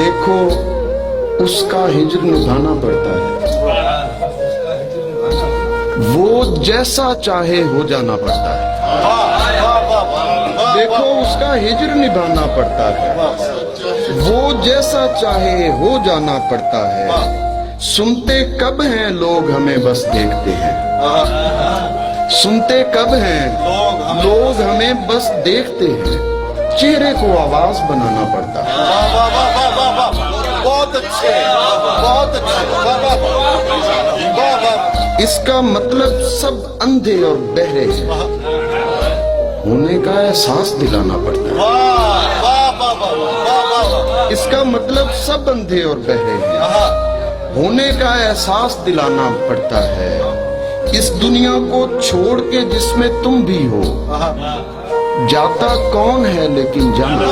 देखो उसका हिज्र निभाना पड़ता है, वो जैसा चाहे हो जाना पड़ता है। देखो उसका हिज्र निभाना पड़ता है, वो जैसा चाहे हो जाना पड़ता है। सुनते कब हैं लोग हमें बस देखते हैं, सुनते कब हैं लोग हमें बस देखते हैं। चेहरे को आवाज बनाना पड़ता है। बहुत अच्छे, बहुत अच्छे। इसका मतलब सब अंधे और बहरे हैं, होने का एहसास दिलाना पड़ता है। इसका मतलब सब अंधे और बहरे हैं, होने का एहसास दिलाना पड़ता है। इस दुनिया को छोड़ के जिसमें तुम भी हो, जाता कौन है लेकिन जाना